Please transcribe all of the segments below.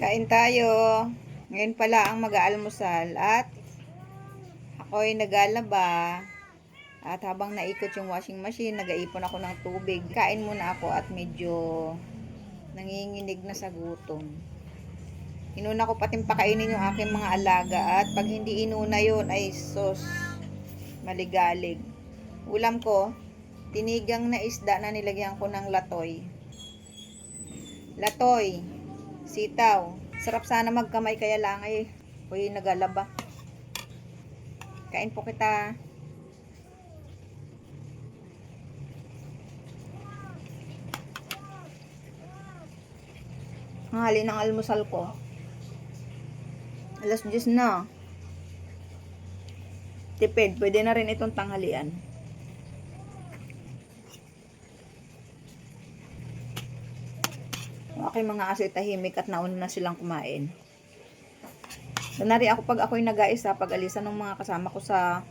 Kain tayo. Ngayon pala ang mag-aalmusal at ako'y naglalaba. At habang naikot yung washing machine, nag-aipon ako ng tubig. Kain muna ako at medyo nanginginig na sa gutom. Inuna ko pating pakainin yung aking mga alaga at pag hindi inuna yun ay sos maligalig. Ulam ko, tinigang na isda na nilagyan ko ng latoy. Latoy, sitaw. Sarap sana magkamay kaya lang ay ako'y nagalaba. Kain po kita. Hali ng almusal ko. Alas 10 na. Tipid, pwede na rin itong tanghalian. Okay, mga aso tahimik at nauna na silang kumain. Sanari ako pag ako'y nag-aisa, pag alisan ng mga kasama ko sa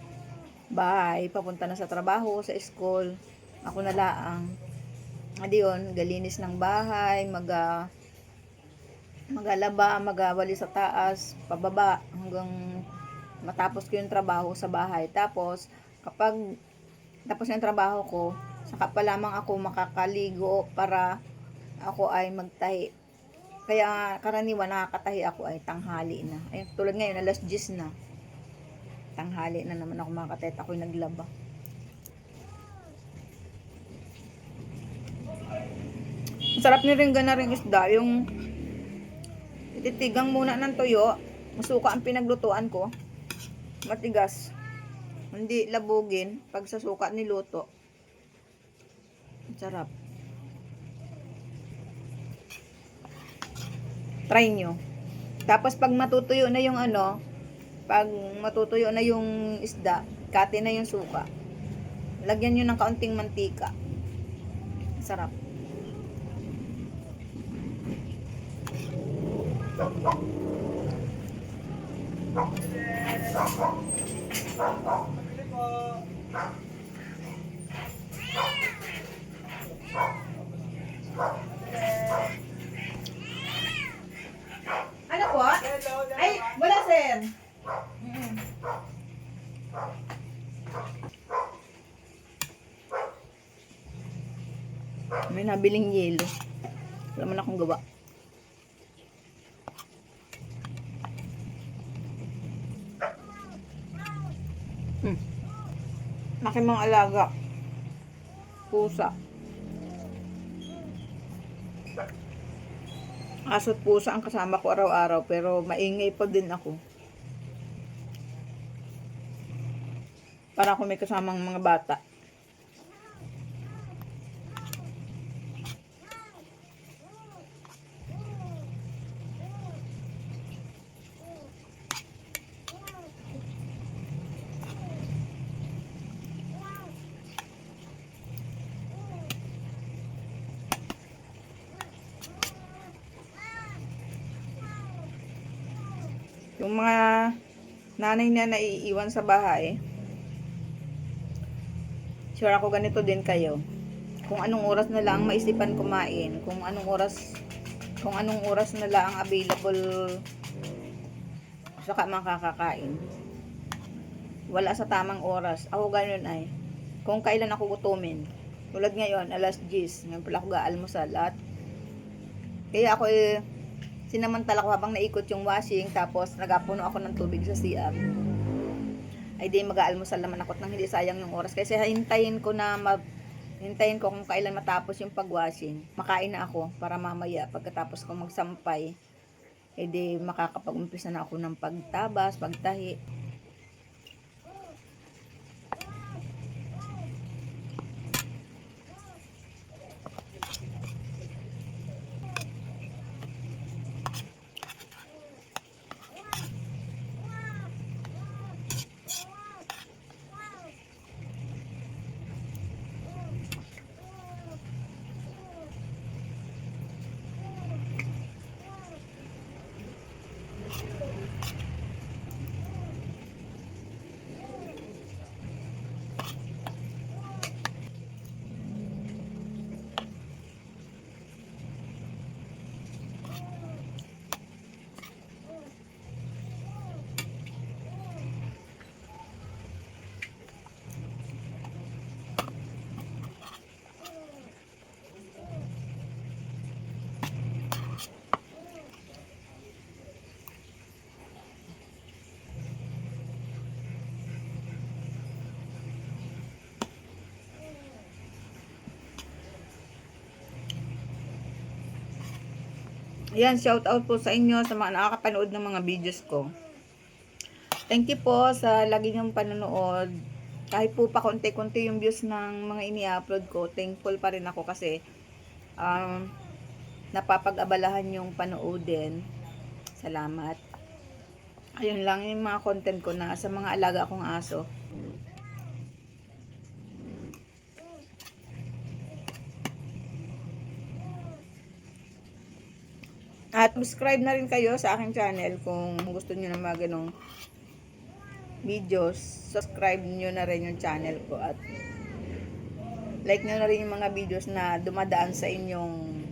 bahay, papunta na sa trabaho, sa school, ako na laang. Adi yun, galinis ng bahay, magalaba, magawali sa taas, pababa, hanggang matapos ko yung trabaho sa bahay. Tapos, kapag tapos yung trabaho ko, saka pa lamang ako makakaligo para ako ay magtahi. Kaya karaniwan nakakatahi ako ay tanghali na. Ay, tulad ngayon, alas 10 na. Tanghali na naman ako makakatahi. Ako'y naglaba. Sarap ni rin na rin isda. Yung ititigang muna ng tuyo. Masuka ang pinaglutuan ko. Matigas. Hindi labugin pag sa suka niluto. Sarap. Try nyo. Tapos pag matutuyo na yung pag matutuyo na yung isda, kati na yung suka. Lagyan nyo ng kaunting mantika. Sarap. Ano po? Ay, wala sir. May nabiling yelo. Wala man akong gawa. Aking mga alaga. Pusa. Aso't pusa ang kasama ko araw-araw, pero maingay pa din ako. Para ako may kasamang mga bata. Yung mga nanay na naiiwan sa bahay, sure ako ganito din kayo. Kung anong oras na lang maisipan kumain, kung anong oras na lang available saka makakakain. Wala sa tamang oras. Ako ganun ay. Kung kailan ako gutumin. Tulad ngayon, alas 10. Ngayon pala ako gaalmusal at kaya ako sinamantala ko habang naikot yung washing, tapos nagapuno ako ng tubig sa CR. Ay di mag-aalmusal naman ako nang hindi sayang yung oras. Kasi hintayin ko kung kailan matapos yung pag-washing. Makain na ako para mamaya pagkatapos ko magsampay, eh di makakapag-umpisa na ako ng pagtabas, pagtahi. Ayan, shout out po sa inyo sa mga nakakapanood ng mga videos ko. Thank you po sa lagi niyong panonood. Kahit po pa konti-konti yung views ng mga ini-upload ko, thankful pa rin ako kasi napapag-abalahan yung panoodin. Salamat. Ayun lang yung mga content ko na sa mga alaga kong aso. At subscribe na rin kayo sa aking channel kung gusto niyo ng mga ganong videos. Subscribe niyo na rin yung channel ko at like niyo na rin yung mga videos na dumadaan sa inyong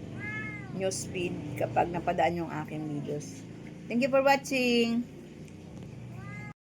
newsfeed kapag napadaan yung aking videos. Thank you for watching!